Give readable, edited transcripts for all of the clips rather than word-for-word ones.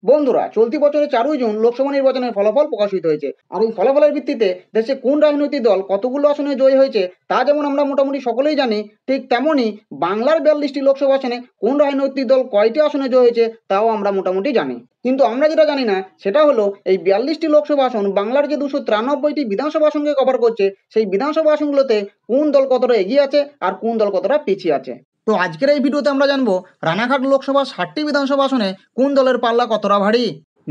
বন্ধুরা, চলতি বছরের 4ই জুন লোকসভা নির্বাচনের ফলাফল প্রকাশিত হয়েছে। আর এই ফলাফলের ভিত্তিতে দেশে কোন রাজনৈতিক দল কতগুলো আসনে জয়ী হয়েছে তা যেমন আমরা মোটামুটি সকলেই জানি, ঠিক তেমনই বাংলার 42টি লোকসভা আসনে কোন রাজনৈতিক দল কয়টি আসনে জয়ী হয়েছে তাও আমরা মোটামুটি জানি। কিন্তু আমরা যেটা জানি না সেটা হলো এই 42টি লোকসভা আসন বাংলার যে 293টি বিধানসভা আসনকে কভার করছে, সেই বিধানসভা আসনগুলোতে কোন দল কতটা এগিয়ে আছে আর কোন দল কতটা পিছিয়ে আছে। তো আজকের এই ভিডিওতে আমরা জানবো রানাঘাট লোকসভা 60টি বিধানসভা আসনে কোন দলের পাল্লা কতটা ভারী।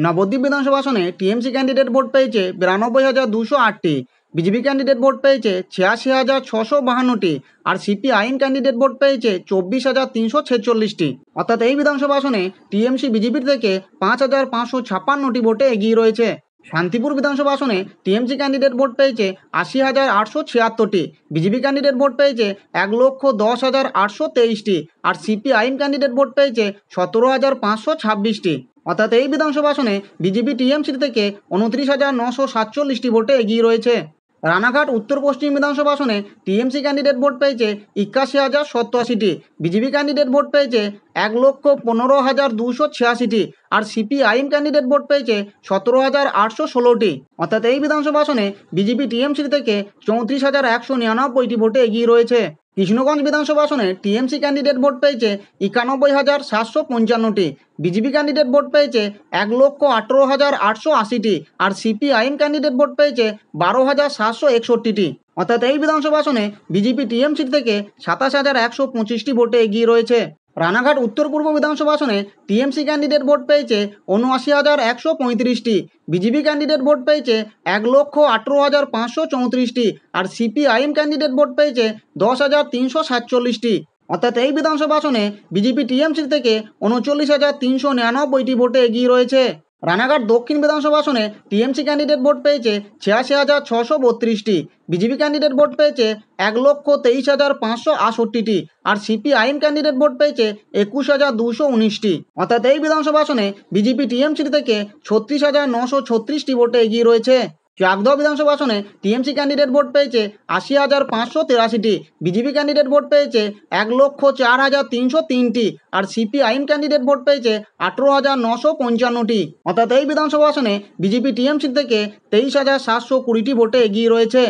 নবদ্বীপ বিধানসভা আসনে টিএমসি ক্যান্ডিডেট ভোট পেয়েছে 92,208টি, বিজেপি ক্যান্ডিডেট ভোট পেয়েছে 86,652টি, আর সিপিআইএম ক্যান্ডিডেট ভোট পেয়েছে 24,346টি। অর্থাৎ এই বিধানসভা আসনে টিএমসি বিজেপির থেকে 5,556টি ভোটে এগিয়ে রয়েছে। শান্তিপুর বিধানসভা আসনে টিএমসি ক্যান্ডিডেট ভোট পেয়েছে 80,876টি, বিজেপি ক্যান্ডিডেট ভোট পেয়েছে 1,10,823টি, আর সিপিআইএম ক্যান্ডিডেট ভোট পেয়েছে 17,526টি। অর্থাৎ এই বিধানসভা আসনে বিজেপি টিএমসি থেকে 29,947টি ভোটে এগিয়ে রয়েছে। রানাঘাট উত্তর পশ্চিম বিধানসভা আসনে টিএমসি ক্যান্ডিডেট ভোট পেয়েছে 81,087টি, বিজেপি ক্যান্ডিডেট ভোট পেয়েছে 1,15,286টি, আর সিপিআইএম ক্যান্ডিডেট ভোট পেয়েছে 17,816টি। অর্থাৎ এই বিধানসভা আসনে বিজেপি টিএমসি থেকে 34,199টি ভোটে এগিয়ে রয়েছে। কৃষ্ণগঞ্জ বিধানসভা আসনে টিএমসি ক্যান্ডিডেট ভোট পেয়েছে 91,755টি, বিজেপি ক্যান্ডিডেট ভোট পেয়েছে 1,18,880টি, আর সিপিআইএম ক্যান্ডিডেট ভোট পেয়েছে 12,761টি। অর্থাৎ এই বিধানসভা আসনে বিজেপি টিএমসি থেকে 27,125টি ভোটে এগিয়ে রয়েছে। রানাঘাট উত্তর পূর্ব বিধানসভা আসনে টিএমসি ক্যান্ডিডেট ভোট পেয়েছে 79,135টি, বিজেপি ক্যান্ডিডেট ভোট পেয়েছে 1,18,534টি, আর সিপিআইএম ক্যান্ডিডেট ভোট পেয়েছে 10,347টি। অর্থাৎ এই বিধানসভা আসনে বিজেপি টিএমসি থেকে 39,399টি ভোটে এগিয়ে রয়েছে। রানাঘাট দক্ষিণ বিধানসভা আসনে টিএমসি ক্যান্ডিডেট ভোট পেয়েছে 86,632টি, বিজেপি ক্যান্ডিডেট ভোট পেয়েছে 1,23,568টি, আর সিপিআইএম ক্যান্ডিডেট ভোট পেয়েছে 21,219টি। অর্থাৎ এই বিধানসভা আসনে বিজেপি টিএমসি থেকে 36,936টি ভোটে এগিয়ে রয়েছে। চাকদহ বিধানসভা আসনে টিএমসি ক্যান্ডিডেট ভোট পেয়েছে 80,583টি, বিজেপি ক্যান্ডিডেট ভোট পেয়েছে 1,04,303টি, আর সিপিআইএম ক্যান্ডিডেট ভোট পেয়েছে 18,955টি। অর্থাৎ এই বিধানসভা আসনে বিজেপি টিএমসি থেকে 23,720টি ভোটে এগিয়ে রয়েছে।